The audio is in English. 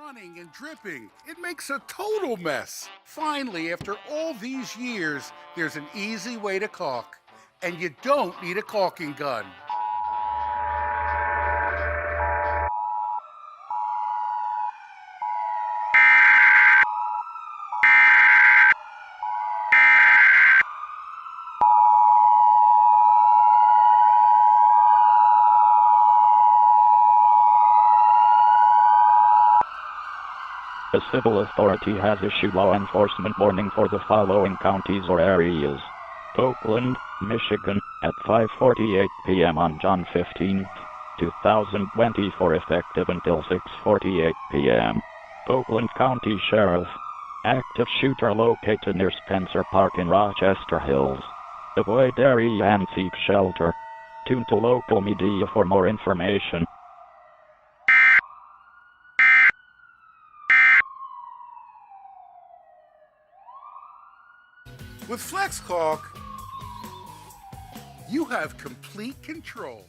running and dripping. It makes a total mess. Finally, after all these years, there's an easy way to caulk. And you don't need a caulking gun. A civil authority has issued law enforcement warning for the following counties or areas. Oakland, Michigan, at 5:48 p.m. on John 15, 2024, effective until 6:48 p.m. Oakland County Sheriff. Active shooter located near Spencer Park in Rochester Hills. Avoid area and seek shelter. Tune to local media for more information. With Flex Caulk, you have complete control.